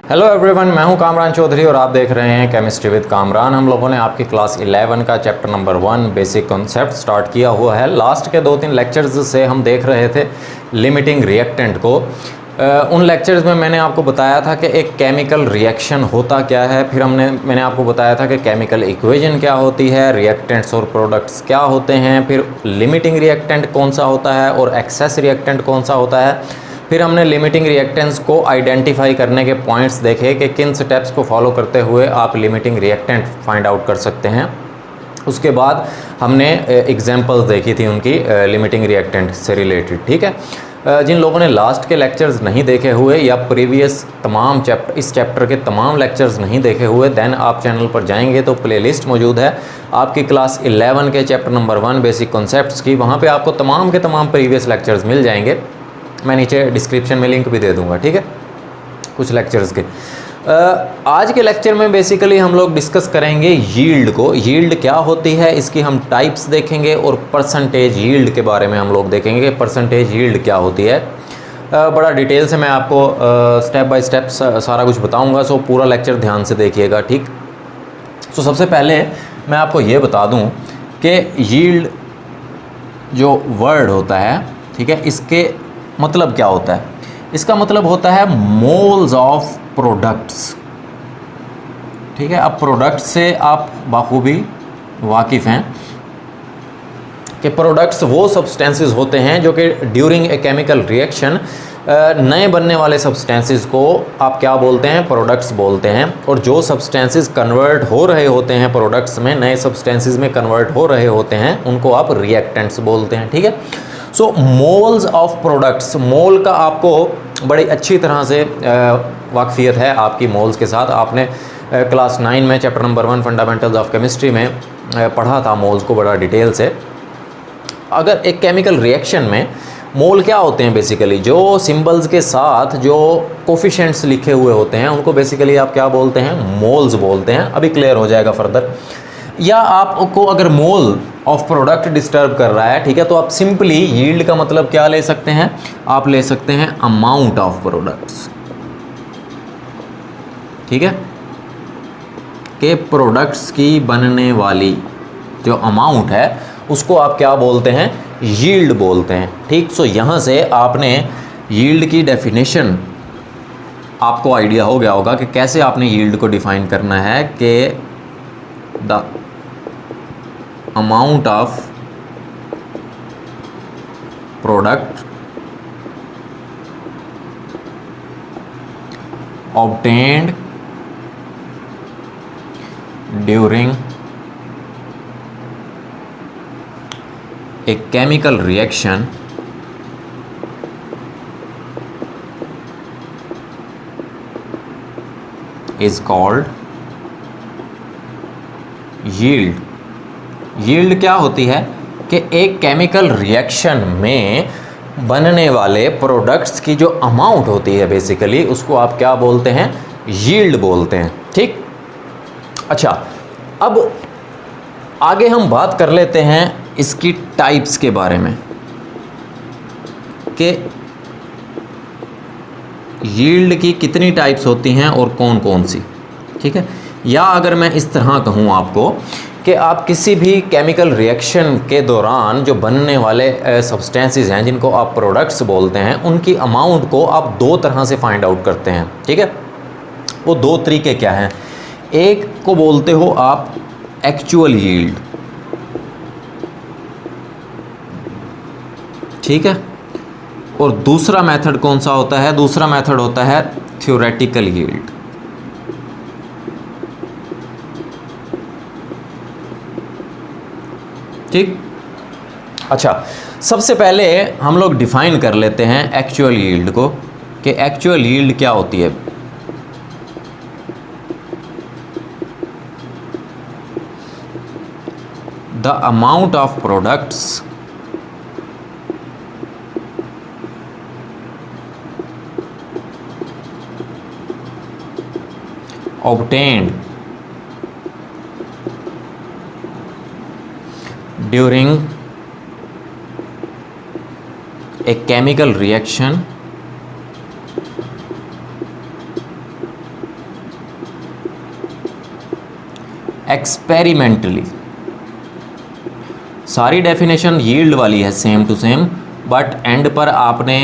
Hello everyone, मैं हूं कामरान चौधरी और आप देख रहे हैं केमिस्ट्री विद कामरान। हम लोगों ने आपकी क्लास 11 का chapter number 1 basic concept start किया हुआ है। लास्ट के 2-3 लेक्चर्स से हम देख रहे थे लिमिटिंग रिएक्टेंट को। उन लेक्चर्स में मैंने आपको बताया था कि एक केमिकल रिएक्शन होता क्या है, फिर मैंने आपको बताया था कि केमिकल इक्वेशन क्या होती है, रिएक्टेंट्स और प्रोडक्ट्स क्या होते हैं, फिर लिमिटिंग रिएक्टेंट कौन सा होता है और एक्सेस रिएक्टेंट कौन सा होता है। फिर हमने लिमिटिंग रिएक्टेंट्स को आइडेंटिफाई करने के पॉइंट्स देखे कि किन स्टेप्स को फॉलो करते हुए आप लिमिटिंग रिएक्टेंट फाइंड आउट कर सकते हैं। उसके बाद हमने एग्जांपल्स देखी थी उनकी लिमिटिंग रिएक्टेंट से रिलेटेड। ठीक है, जिन लोगों ने लास्ट के लेक्चर्स नहीं देखे हुए या प्रीवियस तमाम इस चैप्टर के तमाम लेक्चर्स नहीं देखे हुए, देन आप चैनल पर जाएंगे तो प्लेलिस्ट मौजूद है आपकी क्लास 11 के चैप्टर नंबर 1 बेसिक कॉन्सेप्ट्स की। वहाँ पे आपको तमाम के तमाम प्रीवियस लेक्चर्स मिल जाएंगे। मैं नीचे डिस्क्रिप्शन में लिंक भी दे दूंगा, ठीक है, कुछ लेक्चर्स के। आज के लेक्चर में बेसिकली हम लोग डिस्कस करेंगे यील्ड को। यील्ड क्या होती है, इसकी हम टाइप्स देखेंगे और परसेंटेज यील्ड के बारे में हम लोग देखेंगे परसेंटेज यील्ड क्या होती है। बड़ा डिटेल से मैं आपको स्टेप बाय स्टेप सारा कुछ बताऊंगा, सो पूरा लेक्चर ध्यान से देखिएगा, ठीक। सो सबसे पहले मैं आपको ये बता दूं कि यील्ड जो वर्ड होता है, ठीक है, इसके मतलब क्या होता है। इसका मतलब होता है मोल्स ऑफ प्रोडक्ट्स, ठीक है। अब प्रोडक्ट्स से आप बाखूबी वाकिफ़ हैं कि प्रोडक्ट्स वो सब्सटेंसेस होते हैं जो कि ड्यूरिंग ए केमिकल रिएक्शन नए बनने वाले सब्सटेंसेस को आप क्या बोलते हैं, प्रोडक्ट्स बोलते हैं। और जो सब्सटेंसेस कन्वर्ट हो रहे होते हैं प्रोडक्ट्स में, नए सब्सटेंसेस में कन्वर्ट हो रहे होते हैं, उनको आप रिएक्टेंट्स बोलते हैं, ठीक है। सो मोल्स ऑफ प्रोडक्ट्स, मोल का आपको बड़ी अच्छी तरह से वाकफियत है आपकी मोल्स के साथ। आपने क्लास 9 में chapter number 1 fundamentals of chemistry में पढ़ा था मोल्स को बड़ा डिटेल से। अगर एक केमिकल रिएक्शन में मोल क्या होते हैं, बेसिकली जो सिंबल्स के साथ जो कोफिशिएंट्स लिखे हुए होते हैं उनको बेसिकली आप क्या बोलते हैं, मोल्स बोलते हैं। अभी क्लियर हो जाएगा फर्दर। या आपको अगर मोल ऑफ प्रोडक्ट डिस्टर्ब कर रहा है, ठीक है, तो आप सिंपली यील्ड का मतलब क्या ले सकते हैं, आप ले सकते हैं अमाउंट ऑफ प्रोडक्ट्स, ठीक है, कि प्रोडक्ट्स की बनने वाली जो अमाउंट है उसको आप क्या बोलते हैं, यील्ड बोलते हैं, ठीक। सो यहाँ से आपने यील्ड की डेफिनेशन आपको आइडिया हो गया होगा कि कैसे आपने यील्ड को डिफाइन करना है कि the amount of product obtained during a chemical reaction is called yield। Yield क्या होती है कि एक केमिकल रिएक्शन में बनने वाले प्रोडक्ट्स की जो अमाउंट होती है बेसिकली उसको आप क्या बोलते हैं, यील्ड बोलते हैं, ठीक। अच्छा, अब आगे हम बात कर लेते हैं इसकी टाइप्स के बारे में कि यील्ड की कितनी टाइप्स होती हैं और कौन कौन सी, ठीक है। या अगर मैं इस तरह कहूँ आपको कि आप किसी भी केमिकल रिएक्शन के दौरान जो बनने वाले सब्सटेंसेस हैं जिनको आप प्रोडक्ट्स बोलते हैं, उनकी अमाउंट को आप दो तरह से फाइंड आउट करते हैं, ठीक है। वो दो तरीके क्या हैं, एक को बोलते हो आप एक्चुअल यील्ड, ठीक है, और दूसरा मेथड कौन सा होता है, दूसरा मेथड होता है थ्योरेटिकल यील्ड, ठीक। अच्छा, सबसे पहले हम लोग डिफाइन कर लेते हैं एक्चुअल यील्ड को कि एक्चुअल यील्ड क्या होती है। The amount of products obtained during a chemical reaction experimentally, सारी डेफिनेशन यील्ड वाली है same to same, but end पर आपने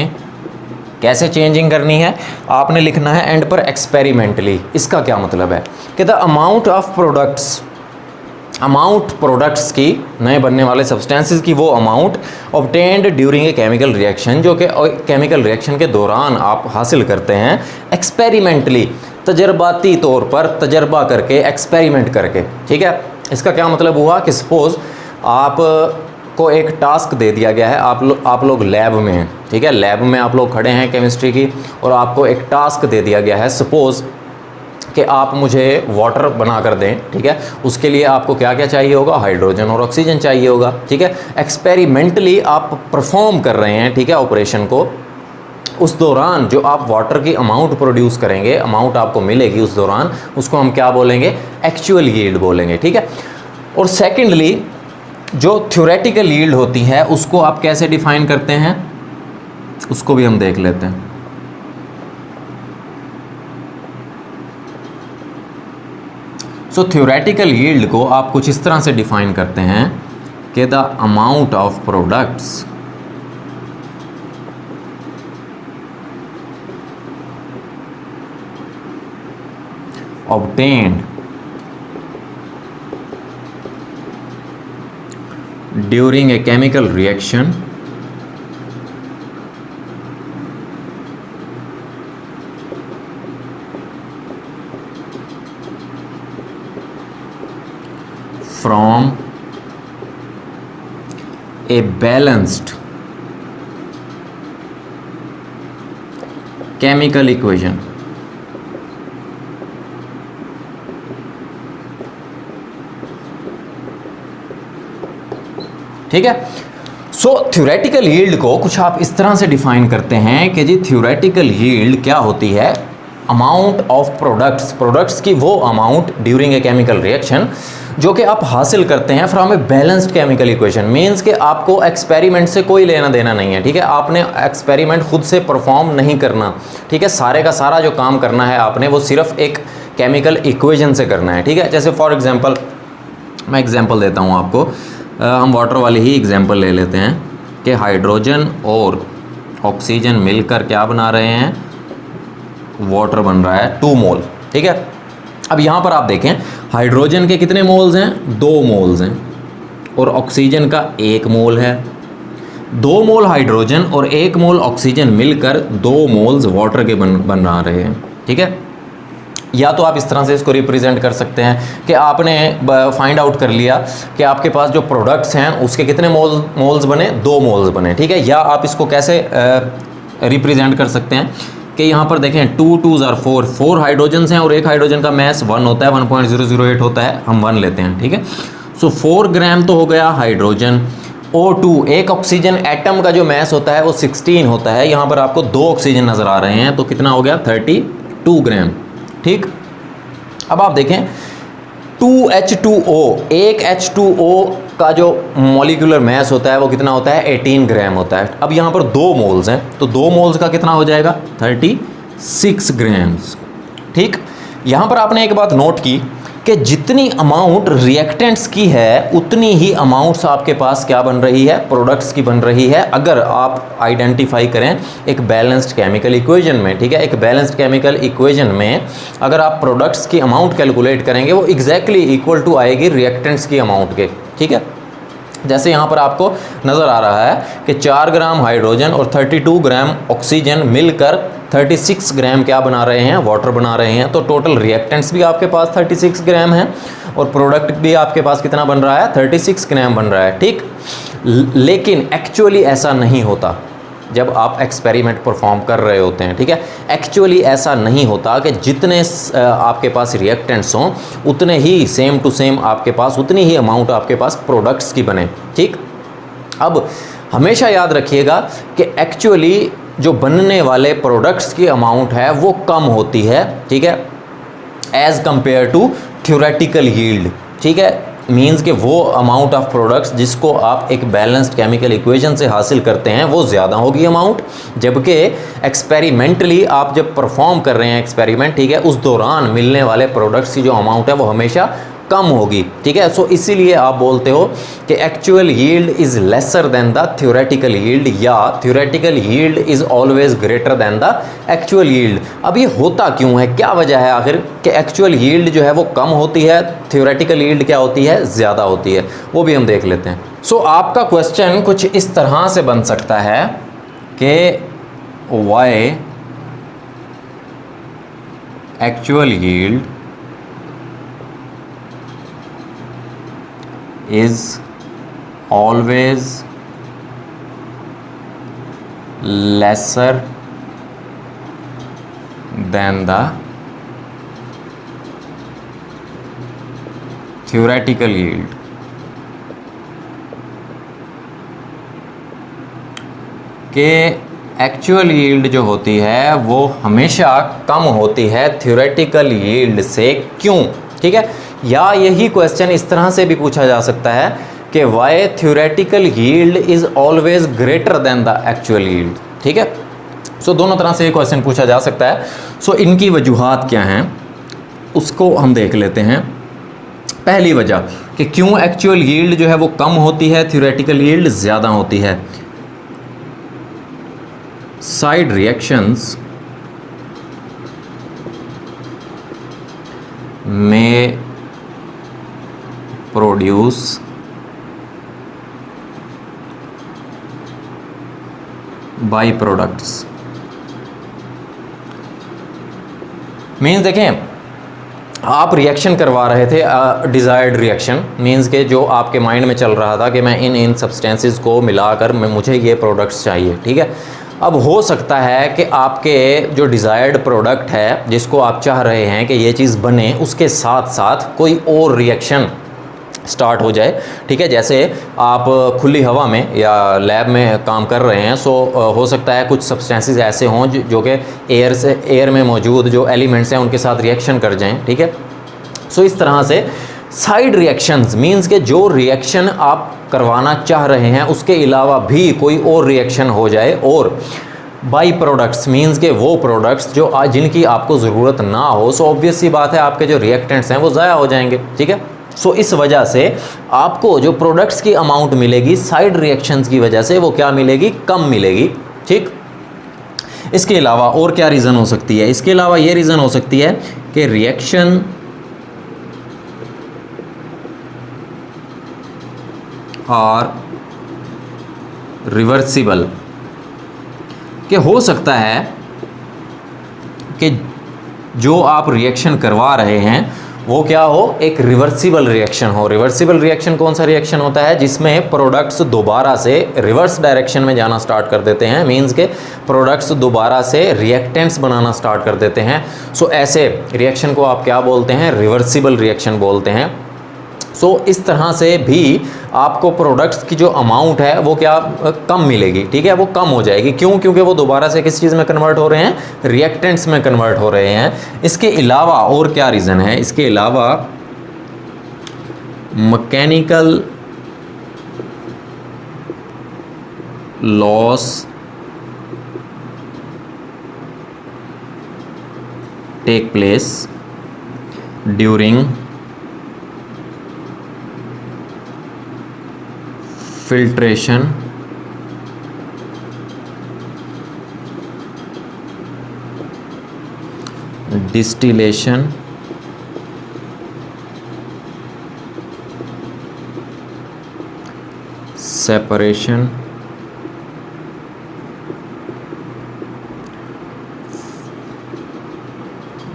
कैसे चेंजिंग करनी है, आपने लिखना है एंड पर एक्सपेरिमेंटली। इसका क्या मतलब है कि the amount of products, amount products की, नए बनने वाले सब्सटेंसेस की वो amount obtained during a chemical reaction, जो कि केमिकल रिएक्शन के दौरान आप हासिल करते हैं एक्सपेरिमेंटली, तजर्बाती तौर पर, तजर्बा करके, एक्सपेरिमेंट करके। ठीक है, इसका क्या मतलब हुआ कि सपोज़ आप को एक टास्क दे दिया गया है, आप लोग लैब में हैं। ठीक है, लैब में आप लोग खड़े हैं केमिस्ट्री की, और आपको एक टास्क दे दिया गया है, सपोज़ कि आप मुझे वाटर बना कर दें। ठीक है, उसके लिए आपको क्या क्या चाहिए होगा, हाइड्रोजन और ऑक्सीजन चाहिए होगा। ठीक है, एक्सपेरिमेंटली आप परफॉर्म कर रहे हैं, ठीक है, ऑपरेशन को। उस दौरान जो आप वाटर की अमाउंट प्रोड्यूस करेंगे, अमाउंट आपको मिलेगी उस दौरान, उसको हम क्या बोलेंगे, एक्चुअल यील्ड बोलेंगे। ठीक है, और सेकेंडली जो थ्योरेटिकल यील्ड होती है उसको आप कैसे डिफाइन करते हैं, उसको भी हम देख लेते हैं। सो थ्योरेटिकल यील्ड को आप कुछ इस तरह से डिफाइन करते हैं कि the amount of products obtained during a chemical reaction from a balanced chemical equation। ठीक है, सो थ्योरेटिकल यील्ड को कुछ आप इस तरह से डिफाइन करते हैं कि जी थ्योरेटिकल यील्ड क्या होती है, अमाउंट ऑफ प्रोडक्ट्स, प्रोडक्ट्स की वो amount during a chemical reaction जो कि आप हासिल करते हैं from a balanced chemical equation. Means कि आपको एक्सपेरिमेंट से कोई लेना देना नहीं है। ठीक है, आपने एक्सपेरिमेंट खुद से परफॉर्म नहीं करना। ठीक है, सारे का सारा जो काम करना है आपने, वो सिर्फ एक केमिकल इक्वेशन से करना है। ठीक है, जैसे फॉर एग्जांपल मैं एग्जांपल देता हूँ आपको, हम वाटर वाली ही एग्जांपल ले लेते हैं कि हाइड्रोजन और ऑक्सीजन मिलकर क्या बना रहे हैं, वाटर बन रहा है 2 मोल। ठीक है, अब यहाँ पर आप देखें हाइड्रोजन के कितने मोल्स हैं, 2 मोल्स हैं, और ऑक्सीजन का 1 मोल है। 2 मोल हाइड्रोजन और 1 मोल ऑक्सीजन मिलकर 2 मोल्स वाटर के बन रहे हैं। ठीक है, या तो आप इस तरह से इसको रिप्रेजेंट कर सकते हैं कि आपने फाइंड आउट कर लिया कि आपके पास जो प्रोडक्ट्स हैं उसके कितने मोल्स बने, 2 मोल्स बने। ठीक है, या आप इसको कैसे रिप्रेजेंट कर सकते हैं कि यहाँ पर देखें 2 2s are 4, 4 हाइड्रोजन्स हैं और एक हाइड्रोजन का मैस 1 होता है, 1.008 होता है, हम 1 लेते हैं। ठीक है, सो 4 ग्राम तो हो गया हाइड्रोजन। O2, एक ऑक्सीजन एटम का जो मैस होता है वो 16 होता है। यहाँ पर आपको 2 ऑक्सीजन नज़र आ रहे हैं, तो कितना हो गया, 32 ग्राम। ठीक, अब आप देखें 2H2O, एक H2O का जो मॉलिक्यूलर मैस होता है वो कितना होता है, 18 ग्राम होता है। अब यहाँ पर 2 मोल्स हैं, तो 2 मोल्स का कितना हो जाएगा, 36 ग्राम्स। ठीक, यहाँ पर आपने एक बात नोट की कि जितनी अमाउंट रिएक्टेंट्स की है उतनी ही अमाउंट्स आपके पास क्या बन रही है, प्रोडक्ट्स की बन रही है, अगर आप आइडेंटिफाई करें एक बैलेंस्ड केमिकल इक्वेशन में। ठीक है, एक बैलेंस्ड केमिकल इक्वेशन में अगर आप प्रोडक्ट्स की अमाउंट कैलकुलेट करेंगे वो एग्जैक्टली इक्वल टू आएगी रिएक्टेंट्स की अमाउंट के। ठीक है, जैसे यहाँ पर आपको नज़र आ रहा है कि 4 ग्राम हाइड्रोजन और 32 ग्राम ऑक्सीजन मिलकर 36 ग्राम क्या बना रहे हैं, वाटर बना रहे हैं। तो टोटल रिएक्टेंट्स भी आपके पास 36 ग्राम हैं और प्रोडक्ट भी आपके पास कितना बन रहा है, 36 ग्राम बन रहा है। ठीक, लेकिन एक्चुअली ऐसा नहीं होता जब आप एक्सपेरिमेंट परफॉर्म कर रहे होते हैं। ठीक है, एक्चुअली ऐसा नहीं होता कि जितने आपके पास रिएक्टेंट्स हों उतने ही सेम टू सेम आपके पास उतनी ही अमाउंट आपके पास प्रोडक्ट्स की बने। ठीक, अब हमेशा याद रखिएगा कि एक्चुअली जो बनने वाले प्रोडक्ट्स की अमाउंट है वो कम होती है। ठीक है, as compare to theoretical yield. ठीक है, मीन्स कि वो अमाउंट ऑफ प्रोडक्ट्स जिसको आप एक बैलेंस्ड केमिकल इक्वेशन से हासिल करते हैं वो ज़्यादा होगी अमाउंट, जबकि एक्सपेरिमेंटली आप जब परफॉर्म कर रहे हैं एक्सपेरिमेंट, ठीक है, उस दौरान मिलने वाले प्रोडक्ट्स की जो अमाउंट है वो हमेशा कम होगी, ठीक है। सो इसीलिए आप बोलते हो कि actual yield is lesser than the theoretical yield, या theoretical yield is always greater than the actual yield. अब ये होता क्यों है, क्या वजह है आखिर कि एक्चुअल यील्ड जो है वो कम होती है, थ्योरेटिकल यील्ड क्या होती है, ज़्यादा होती है, वो भी हम देख लेते हैं। सो आपका क्वेश्चन कुछ इस तरह से बन सकता है कि Y actual yield is always lesser than the theoretical yield। के एक्चुअल यील्ड जो होती है वो हमेशा कम होती है थ्योरेटिकल यील्ड से, क्यों, ठीक है। या यही क्वेश्चन इस तरह से भी पूछा जा सकता है कि why theoretical yield is always greater than the actual yield, ठीक है। सो दोनों तरह से ये क्वेश्चन पूछा जा सकता है। सो इनकी वजूहात क्या हैं उसको हम देख लेते हैं। पहली वजह कि क्यों एक्चुअल यील्ड जो है वो कम होती है, थ्योरेटिकल यील्ड ज़्यादा होती है। Side reactions may produce byproducts। Means देखें, आप रिएक्शन करवा रहे थे, डिज़ायर्ड रिएक्शन मीन्स के जो आपके माइंड में चल रहा था कि मैं इन सब्सटेंसेस को मिलाकर मुझे ये प्रोडक्ट्स चाहिए, ठीक है। अब हो सकता है कि आपके जो डिज़ायर्ड प्रोडक्ट है जिसको आप चाह रहे हैं कि ये चीज़ बने, उसके साथ साथ कोई और रिएक्शन स्टार्ट हो जाए, ठीक है। जैसे आप खुली हवा में या लैब में काम कर रहे हैं, सो हो सकता है कुछ सब्सटेंसेस ऐसे हों जो कि एयर में मौजूद जो एलिमेंट्स हैं उनके साथ रिएक्शन कर जाएं, ठीक है। सो इस तरह से साइड रिएक्शंस मींस के जो रिएक्शन आप करवाना चाह रहे हैं उसके अलावा भी कोई और रिएक्शन हो जाए, और बाई प्रोडक्ट्स मींस के वो प्रोडक्ट्स जो जिनकी आपको ज़रूरत ना हो। सो ऑब्वियस सी बात है आपके जो रिएक्टेंट्स हैं वो ज़ाया हो जाएंगे, ठीक है। सो इस वजह से आपको जो प्रोडक्ट्स की अमाउंट मिलेगी साइड रिएक्शंस की वजह से वो क्या मिलेगी, कम मिलेगी, ठीक। इसके अलावा और क्या रीज़न हो सकती है, इसके अलावा ये रीज़न हो सकती है कि रिएक्शन और रिवर्सिबल, कि हो सकता है कि जो आप रिएक्शन करवा रहे हैं वो क्या हो, एक रिवर्सिबल रिएक्शन हो। रिवर्सिबल रिएक्शन कौन सा रिएक्शन होता है, जिसमें प्रोडक्ट्स दोबारा से रिवर्स डायरेक्शन में जाना स्टार्ट कर देते हैं, मींस के प्रोडक्ट्स दोबारा से रिएक्टेंट्स बनाना स्टार्ट कर देते हैं। सो ऐसे रिएक्शन को आप क्या बोलते हैं, रिवर्सिबल रिएक्शन बोलते हैं। सो इस तरह से भी आपको प्रोडक्ट्स की जो अमाउंट है वो क्या कम मिलेगी, ठीक है, वो कम हो जाएगी। क्यों, क्योंकि वो दोबारा से किस चीज़ में कन्वर्ट हो रहे हैं, रिएक्टेंट्स में कन्वर्ट हो रहे हैं। इसके अलावा और क्या रीज़न है, इसके अलावा mechanical loss take place during filtration distillation separation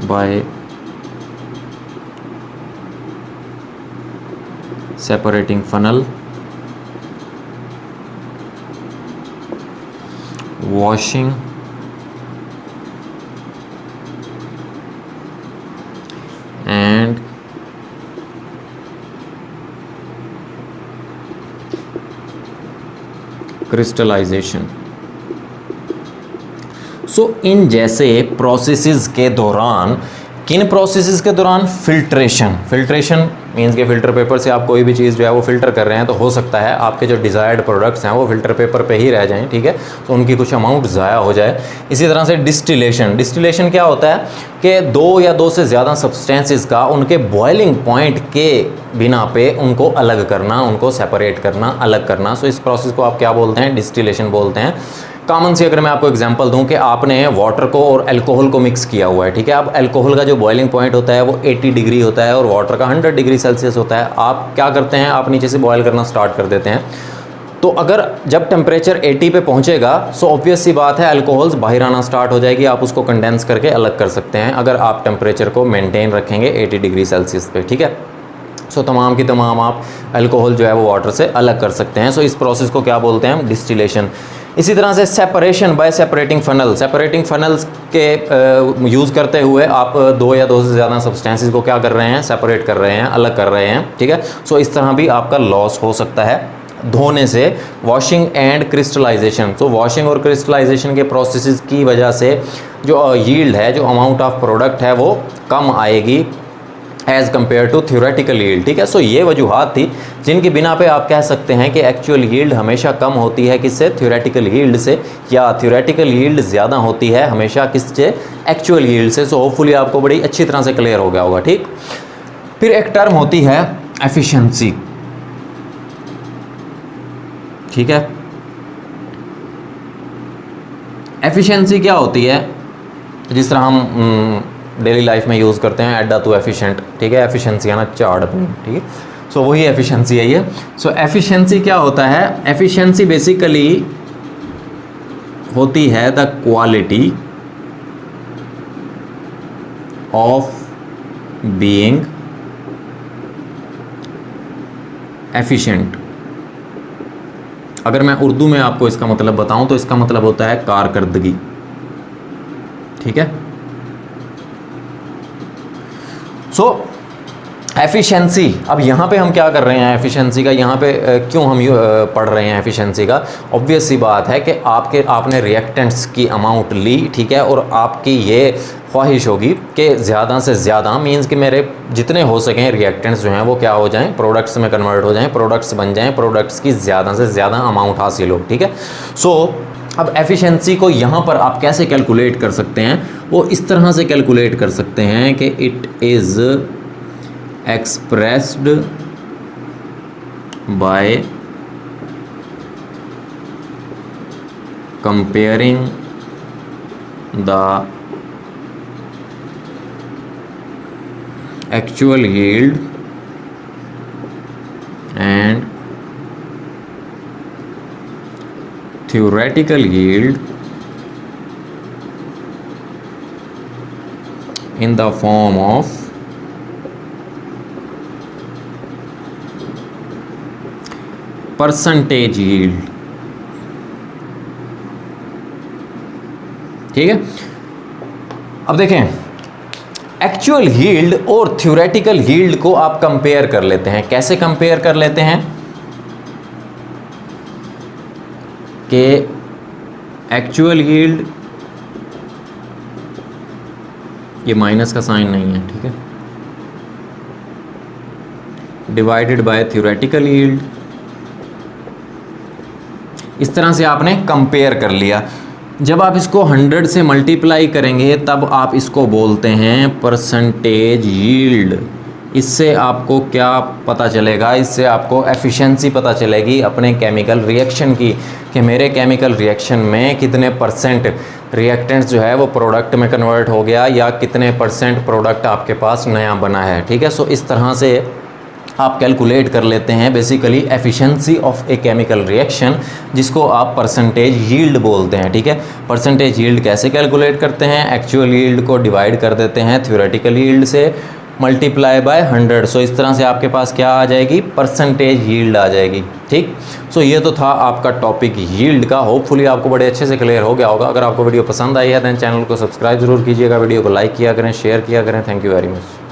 by separating funnel, washing and crystallization। So इन जैसे प्रोसेसेस के दौरान, किन प्रोसेसेस के दौरान, फिल्ट्रेशन मीन्स के फ़िल्टर पेपर से आप कोई भी चीज़ जो है वो फ़िल्टर कर रहे हैं तो हो सकता है आपके जो डिज़ायर्ड प्रोडक्ट्स हैं वो फ़िल्टर पेपर पे ही रह जाएं, ठीक है, तो उनकी कुछ अमाउंट ज़ाया हो जाए। इसी तरह से डिस्टिलेशन क्या होता है कि दो या दो से ज़्यादा सब्सटेंसेस का उनके बॉइलिंग पॉइंट के बिना पे उनको अलग करना, उनको सेपरेट करना, अलग करना। सो इस प्रोसेस को आप क्या बोलते हैं? डिस्टिलेशन बोलते हैं। कॉमन सी अगर मैं आपको एग्जांपल दूं कि आपने वाटर को और अल्कोहल को मिक्स किया हुआ है, ठीक है, अब अल्कोहल का जो बॉइलिंग पॉइंट होता है वो 80 डिग्री होता है और वाटर का 100 डिग्री सेल्सियस होता है। आप क्या करते हैं? आप नीचे से बॉयल करना स्टार्ट कर देते हैं। तो अगर जब टेम्परेचर 80 पे पहुंचेगा सो ऑब्वियस सी बात है अल्कोहल्स बाहर आना स्टार्ट हो जाएगी, आप उसको कंडेंस करके अलग कर सकते हैं अगर आप टेम्परेचर को मेंटेन रखेंगे 80 डिग्री सेल्सियस पे, ठीक है। सो तमाम की तमाम आप अल्कोहल जो है वो वाटर से अलग कर सकते हैं। सो इस प्रोसेस को क्या बोलते हैं हम? डिस्टिलेशन। इसी तरह से सेपरेशन बाय सेपरेटिंग फनल्स के यूज़ करते हुए आप दो या दो से ज़्यादा सब्सटेंसेस को क्या कर रहे हैं? सेपरेट कर रहे हैं, अलग कर रहे हैं, ठीक है। सो इस तरह भी आपका लॉस हो सकता है धोने से। वॉशिंग एंड क्रिस्टलाइजेशन, तो वॉशिंग और क्रिस्टलाइजेशन के प्रोसेसेस की वजह से जो यील्ड है, जो अमाउंट ऑफ प्रोडक्ट है वो कम आएगी as compare to theoretical yield, ठीक है। सो ये वजूहत थी जिनकी बिना पे आप कह सकते हैं कि एक्चुअल यील्ड हमेशा कम होती है किससे? थ्योरेटिकल यील्ड से, या थ्योरेटिकल यील्ड ज़्यादा होती है हमेशा किससे? एक्चुअल यील्ड से। सो होपफुली आपको बड़ी अच्छी तरह से क्लियर हो गया होगा, ठीक। फिर एक टर्म होती है एफिशिएंसी, ठीक है। एफिशिएंसी क्या होती है? जिस तरह हम डेली लाइफ में यूज़ करते हैं एडा टू एफिशिएंट, ठीक है, एफिशिएंसी है ना चार्ट अपनी, ठीक है। सो वही एफिशिएंसी है ये। सो एफिशिएंसी क्या होता है? एफिशिएंसी बेसिकली होती है the quality of being efficient. अगर मैं उर्दू में आपको इसका मतलब बताऊं तो इसका मतलब होता है कारकर्दगी, ठीक है। सो एफिशिएंसी, अब यहाँ पे हम क्या कर रहे हैं? एफिशिएंसी का यहाँ पे क्यों हम पढ़ रहे हैं एफिशिएंसी का? ऑब्वियस सी बात है कि आपने रिएक्टेंट्स की अमाउंट ली, ठीक है, और आपकी ये ख्वाहिश होगी कि ज़्यादा से ज़्यादा मींस कि मेरे जितने हो सकें रिएक्टेंट्स जो हैं वो क्या हो जाएं? प्रोडक्ट्स में कन्वर्ट हो जाएं, प्रोडक्ट्स बन जाएं, प्रोडक्ट्स की ज़्यादा से ज़्यादा अमाउंट हासिल हो, ठीक है। सो अब एफिशिएंसी को यहाँ पर आप कैसे कैलकुलेट कर सकते हैं? वो इस तरह से कैलकुलेट कर सकते हैं कि it is expressed by comparing the actual yield and theoretical yield in the form of percentage yield, ठीक है। अब देखें एक्चुअल यील्ड और थ्योरेटिकल यील्ड को आप कंपेयर कर लेते हैं। कैसे कंपेयर कर लेते हैं? कि एक्चुअल यील्ड, ये माइनस का साइन नहीं है, ठीक है, डिवाइडेड बाय थ्योरेटिकल यील्ड। इस तरह से आपने कंपेयर कर लिया। जब आप इसको 100 से मल्टीप्लाई करेंगे तब आप इसको बोलते हैं परसेंटेज यील्ड। इससे आपको क्या पता चलेगा? इससे आपको एफिशिएंसी पता चलेगी अपने केमिकल रिएक्शन की, कि मेरे केमिकल रिएक्शन में कितने परसेंट रिएक्टेंट्स जो है वो प्रोडक्ट में कन्वर्ट हो गया या कितने परसेंट प्रोडक्ट आपके पास नया बना है, ठीक है। सो इस तरह से आप कैलकुलेट कर लेते हैं basically efficiency of a chemical reaction, जिसको आप परसेंटेज यील्ड बोलते हैं, ठीक है। परसेंटेज यील्ड कैसे कैलकुलेट करते हैं? एक्चुअल यील्ड को डिवाइड कर देते हैं थ्योरेटिकल यील्ड से, मल्टीप्लाई बाय 100। सो इस तरह से आपके पास क्या आ जाएगी? परसेंटेज यील्ड आ जाएगी, ठीक। सो ये तो था आपका टॉपिक यील्ड का। होपफुली आपको बड़े अच्छे से क्लियर हो गया होगा। अगर आपको वीडियो पसंद आई है तो चैनल को सब्सक्राइब जरूर कीजिएगा, वीडियो को लाइक किया करें, शेयर किया करें। Thank you very much.